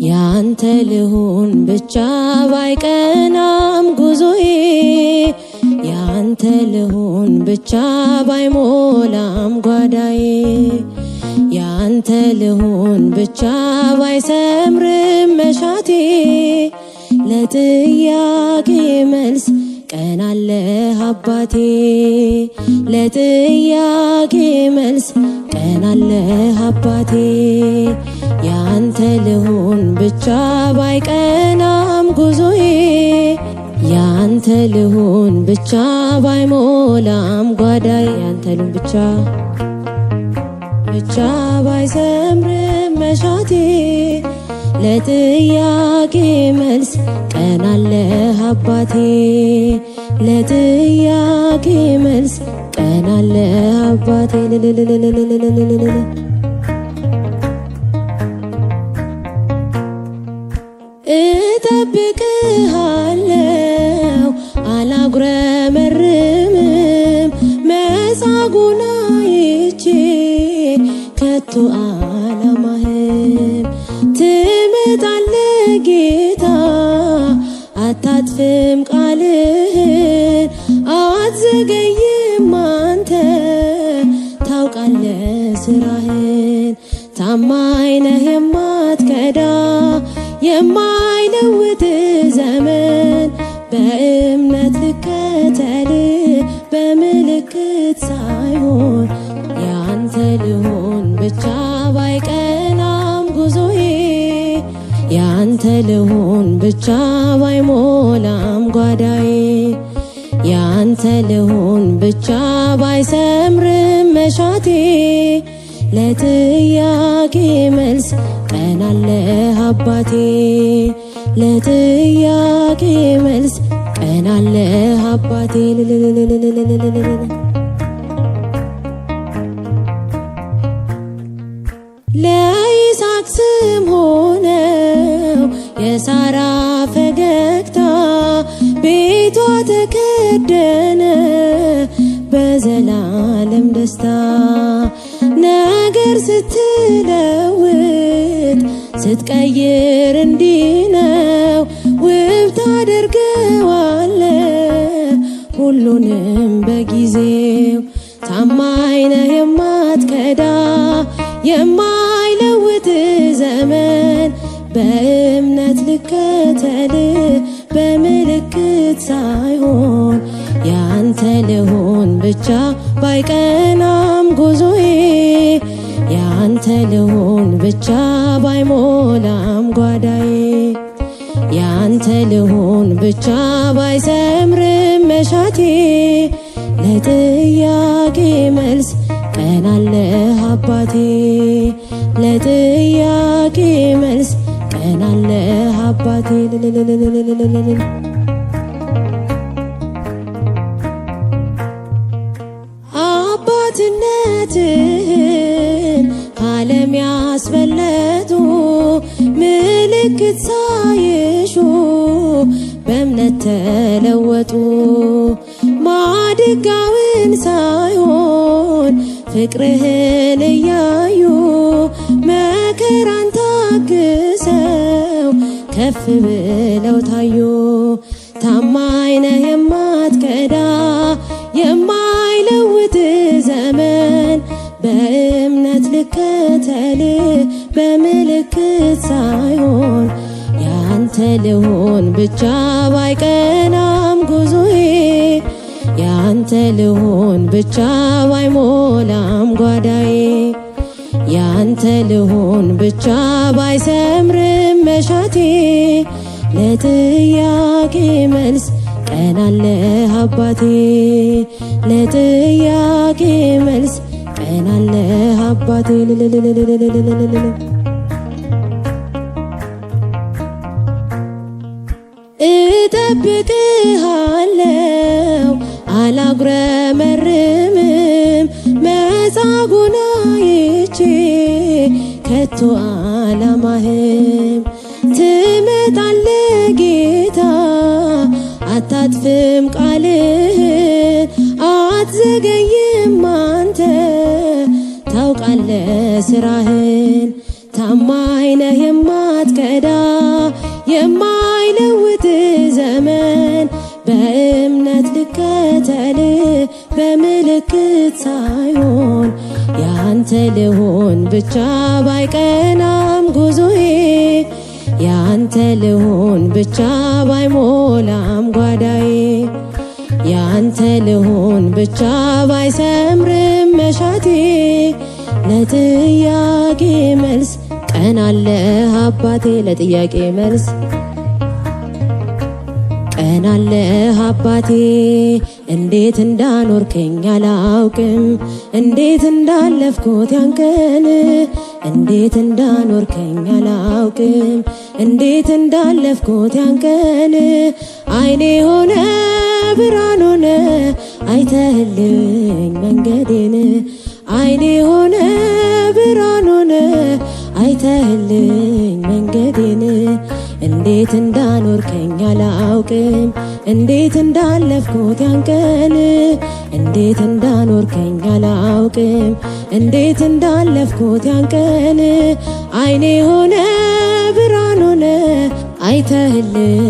ያንተ ልሁን ብቻ ባይቀናም ጉዞዬ ያንተ ልሁን ብቻ ባይሞላም ጓዳዬ ያንተ ልሁን ብቻ ባይሰምርም መሻቴ ለጥያቄ መልስ ቀን አለ አባቴ ለጥያቄ መልስ ቀን አለ አባቴ ያንተ ልሁን ብቻ ባይቀናም ጉዞዬ ያንተ ልሁን ብቻ ባይሞላም ጓዳዬ ያንተ ልሁን ብቻ ባይሰምርም መሻቴ ለጥያቄ መልስ ቀን አለ አባቴ ለጥያቄ መልስ ቀን አለ አባቴ እጠብቅሃለሁ አላጉረመርምም መጻጉዕን አይቼ ከቶ አላማህም ትመጣለህ ጌታ አታጥፍም ቃልህን አትዘገይም አንተ ታውቃለህ ስራህን ታማኝ ነህ የማትከዳ የማይለውጥ ዘመን በእምነት ልከተል በምልክት ሳይሆን ያንተ ልሁን ብቻ ባይቀናም ጉዞዬ ያንተ ልሁን ብቻ ባይሞላም ጓዳዬ ያንተ ልሁን ብቻ ባይሰምርም መሻቴ ለጥያቄ መልስ ቀን አለ አባቴ ለጥያቄ መልስ ቀን አለ አባቴ ለይስሐቅ ስም ሆነው የሳራ ፈገግታ ቤቷ ተከደነ በዘላለም ደስታ ነገር ስትለውጥ ስትቀይር እንዲህ ነው ውብ ታደርገዋለህ ሁሉንም በጊዜው ታማኝ ነህ የማትከዳ የማይለውጥ ዘመን በእምነት ልከተል በምልክት ሳይሆን ያንተ ልሁን ብቻ ባይቀናም ጉዞዬ ያንተ ልሁን ብቻ ባይሞላም ጓዳዬ ያንተ ልሁን ብቻ ባይሰምርም መሻቴ ለጥያቄ መልስ ቀን አለ አባቴ ለጥያቄ መልስ ቀን አለ አባቴ አባትነትህን ከዓለም ያስበለጡ ምልክት ሳይሹ በእምነት ተለወጡ ማድጋውን ሳይሆን ፍቅርህን እያዩ መከራን ታግሰው ከፍ ብለው ታዩ ታማኝ ነህ የማትከዳ የማይለውጥ ዘመን በእምነት ልከተል በምልክት ሳይሆን ያንተ ልሁን ብቻ ባይቀናም ጉዞዬ ያንተ ልሁን ብቻ ባይሞላም ጓዳዬ ያንተ ልሁን ብቻ ባይሰምርም መሻቴ ለጥያቄ መልስ ቀን አለ አባቴ ለጥያቄ መልስ ቀን አለ አባቴ እጠብቅሃለሁ አላጉረመርምም መጻጉዕን አይቼ ከቶ ዓላማህም ትመጣለህ ጌታ አታጥፍም ቃልህን አትዘገይም አንተ ታውቃለህ ስራህን ታማኝ ነህ የማትከዳ የማይለውጥ ዘመን በእምነት ልከተል በምልክት ሳይሆን ያንተ ልሆን ብቻ ባይቀናም ጉዞዬ ያንተ ልሆን ብቻ ባይሞላም ጓዳዬ ያንተ ልሆን ብቻ ባይሰምርም መሻቴ ለጥያቄ መልስ ቀን አለ አባቴ ለጥያቄ መልስ ቀን አለ አባቴ እንዴት እንዳኖርከኝ አላውቅም እንዴት እንዳለፍኩት ያንቀን እንዴት እንዳኖርከኝ አላውቅም እንዴት እንዳለፍኩት ያንቀን አይኔ ሆነ ብርሃን ሆነ አይተህልኝ መንገዴን አይኔ ሆነ ብርሃን ሆነ አይተህልኝ መንገዴን እንዴት እንዳኖርከኝ አላውቅም እንዴት እንዳለፍኩት ያንቀን እንዴት እንዳኖርከኝ አላውቅም እንዴት እንዳለፍኩት ያንቀን አይኔ ሆነ ብርሃን ሆነ አይተህልኝ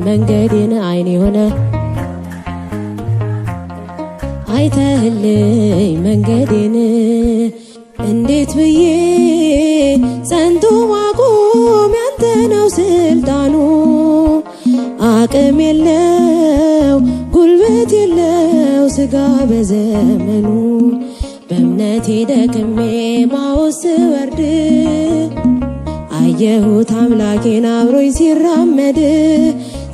መንገዴን አይኔ ሆነ አይተህልኝ መንገዴን እንዴት ብዬ ጸንቶ ማቆም ያንተ ነው ስልጣኑ አቅም የለው ጉልበት የለው ስጋ በዘመኑ በእምነቴ ደክሜ ማውስ ወርድ አየሁት አምላኬን አብሮኝ ሲራመድ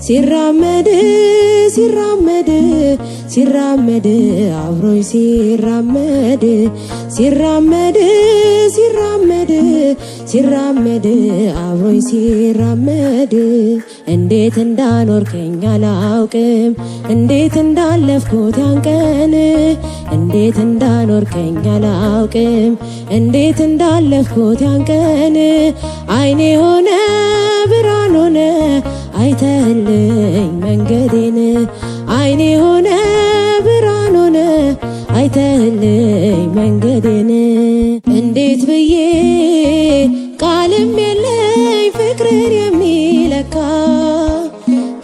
ሲራመድ ሲራመድ ሲራመድ አብሮኝ ሲራመድ ሲራመድ ሲራመድ ሲራመድ አብሮኝ ሲራመድ እንዴት እንዳኖርከኝ አላውቅም እንዴት እንዳለፍኩት ያንቀን እንዴት እንዳኖርከኝ አላውቅም እንዴት እንዳለፍኩት ያንቀን አይኔ ሆነ ብርሃን ሆነ አይተህልኝ መንገዴን አይኔ ሆነ ብርሃን ሆነ አይተህልኝ መንገዴን እንዴት ብዬ ቃልም የለኝ ፍቅርን የሚለካ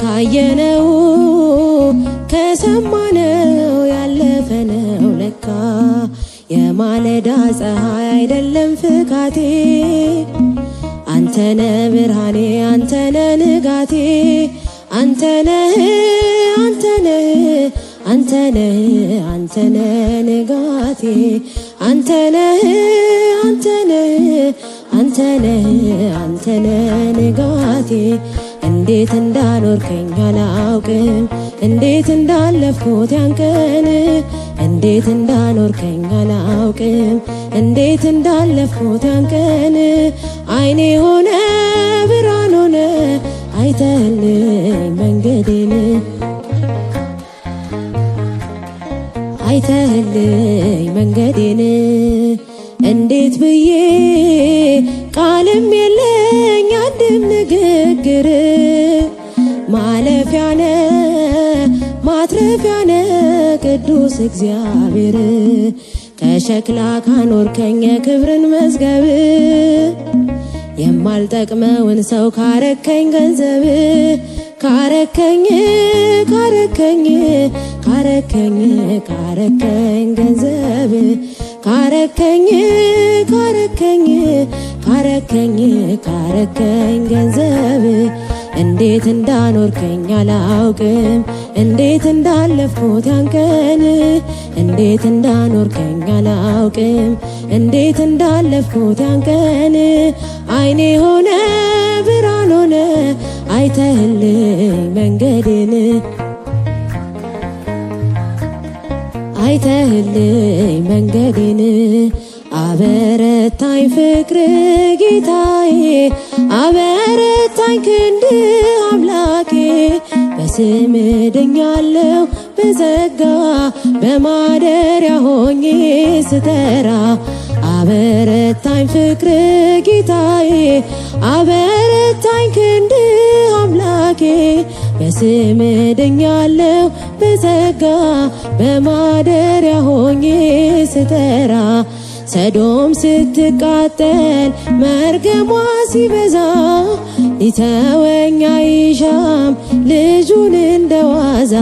ካየነው ከሰማነው ያለፈ ነው ለካ የማለዳ ፀሐይ አይደለም ፍካቴ አንተነ ብርሃኔ አንተነ ንጋቴ አንተነህ አንተነህ አንተነህ አንተነህ ንጋቴ አንተነህ አንተነህ አንተነህ አንተነህ ንጋቴ እንዴት እንዳኖርከኝ አላውቅም እንዴት እንዳለፍኩት ያንቀን እንዴት እንዳኖርከኝ አላውቅም እንዴት እንዳለፍኩት ያንቀን አይኔ ሆነ ብርሃን ሆነ አይተህልኝ መንገዴን አይተህልኝ መንገዴን እንዴት ብዬ ቃልም የለኝ አንድም ንግግር ማለፊያነ ማትረፊያነ ቅዱስ እግዚአብሔር ከሸክላ ካኖርከኝ የክብርን መዝገብ የማልጠቅመውን ሰው ካረከኝ ገንዘብ ካረከኝ ካረከኝ ካረከኝ ካረከኝ ገንዘብ ካረከኝ ካረከኝ ካረከኝ ካረከኝ ገንዘብ እንዴት እንዳኖርከኝ አላውቅም እንዴት እንዳለፍኩት ያንቀን እንዴት እንዳኖርከኝ አላውቅም እንዴት እንዳለፍኩት ያንቀን አይኔ ሆነ ብርሃን ሆነ አይተህልኝ መንገዴን አይተህልኝ መንገዴን አበረታኝ ፍቅር ጌታዬ አበረታኝ ክንድ አምላኬ በስም ድኛለሁ በጸጋ በማደሪያ ሆኜ ስተራ አበረታኝ ፍቅር ጌታዬ አበረታኝ ክንድ አምላኬ በስም ድኛለሁ በጸጋ በማደሪያ ሆኜ ስጠራ ሰዶም ስትቃጠል መርገሟ ሲበዛ ሊተወኝ አይሻም ልጁን እንደዋዛ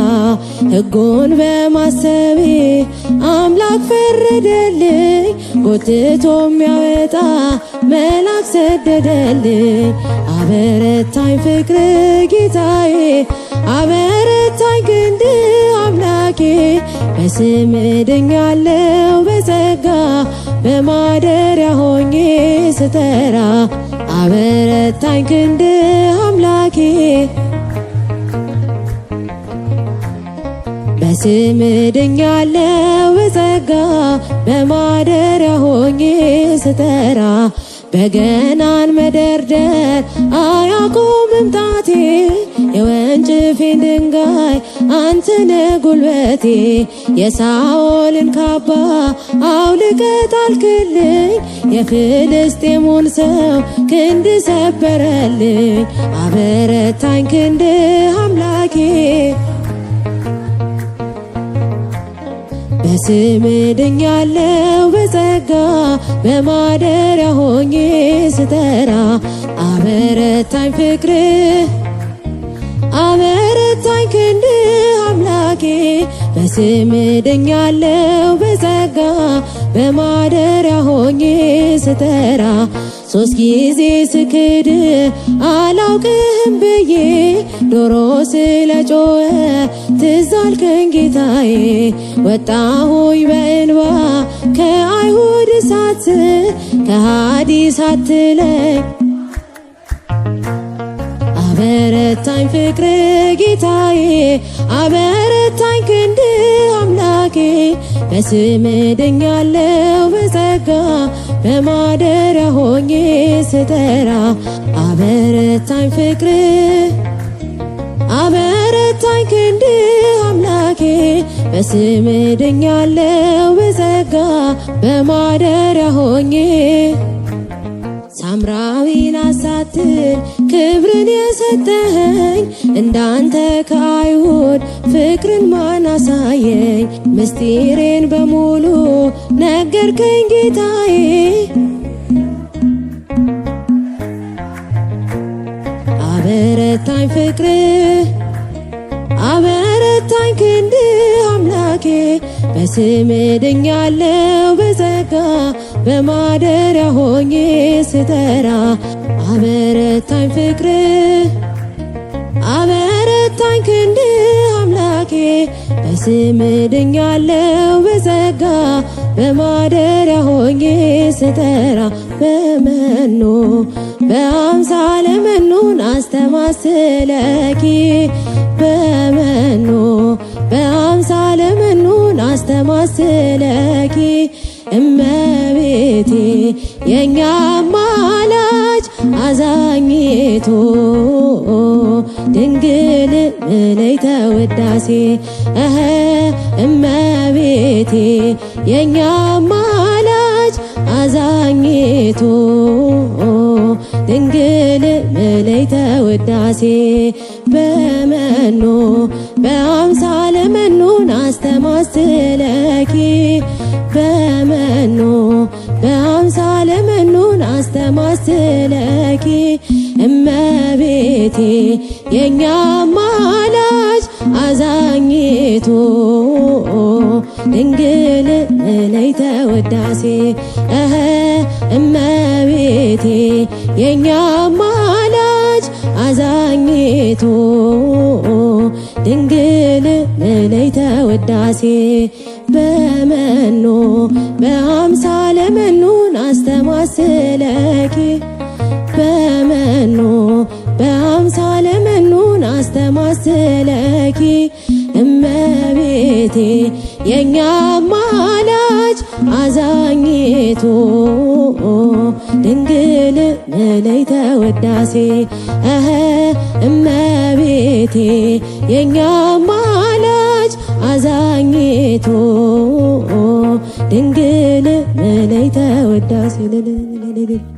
ሕጉን በማሰቤ አምላክ ፈረደልኝ ጎትቶ የሚያወጣ መልአክ ሰደደልኝ አበረታኝ ፍቅር ጌታዬ አበረታኝ ክንድ አምላኬ በስም ድኛለሁ በጸጋ በማደሪያ ሆኜ ስጠራ አበረታኝ ክንድ አምላኬ በስም ድኛለሁ በጸጋ በማደሪያ ሆኜ ስጠራ በገናን መደርደር አያቆምም ጣቴ የወንጭፌን ድንጋይ አንተነ ጉልበቴ የሳኦልን ካባ አውልቀህ ጣልክልኝ የፍልስጤሙን ሰው ክንድ ሰበረልኝ አበረታኝ ክንድ አምላኬ በስም ድኛለሁ በጸጋ በማደሪያ ሆኜ ስጠራ አበረታኝ ፍቅር አበረታኝ ክንድ አምላኬ በስም ድኛለሁ በጸጋ በማደሪያ ሆኜ ስጠራ ሶስት ጊዜ ስክድ አላውቅህም ብዬ ዶሮ ስለጮኸ ትዝ አልከኝ ጌታዬ ወጣሁኝ በእንባ ከአይሁድ እሳት ከሃዲ ሳትለኝ አበረታኝ ፍቅር ጌታዬ አበረታኝ ክንድ አምላኬ በስም ድኛለሁ በጸጋ በማደሪያ ሆኜ ስጠራ አበረታኝ ፍቅር አበረታኝ ክንድ አምላኬ በስም ድኛለሁ በጸጋ በማደሪያ ሆኜ ሳምራዊን አሳትል ክብርን የሰጠኸኝ እንዳንተ ከአይሁድ ፍቅርን ማን አሳየኝ ምስጢሬን በሙሉ ነገርከኝ ጌታዬ አበረታኝ ፍቅር አበረታኝ ክንድ አምላኬ በስም ድኛለሁ በጸጋ በማደሪያ ሆኜ ስጠራ አበረታኝ ፍቅር አበረታኝ ክንድ አምላኬ በስም ድኛለሁ በጸጋ በማደሪያ ሆኜ ስጠራ በመኖ በአምሳለ መኖን አስተማስለኪ በመኖ በአምሳለ መኖን አስተማስለኪ እመቤቴ የኛ አማላጅ አዛኝቶ ድንግል ምልዕተ ውዳሴ እመቤቴ የኛ አማላጅ አዛኝቶ ድንግል ምልዕተ ውዳሴ በመኖ በአምሳለ መኖን አስተማስለኪ በመኖ በአምሳለ መኖን አስተማስለኪ እመቤቴ የኛ አማላጅ አዛኝቶ ድንግል ምልዕተ ውዳሴ እመቤቴ የኛ አማላጅ አዛኝቶ ድንግል ምልዕተ ውዳሴ በመኖ በአምሳለ መኖን አስተማስለኪ በመኖ በአምሳለ መኖን አስተማስለኪ እመቤቴ የኛ አማላጅ አዛኝቶ ድንግል ምልዕተ ውዳሴ እመቤቴ የኛ አማላጅ አዛኝቶ ድንግል ምልዕተ ውዳሴ ውዳሴ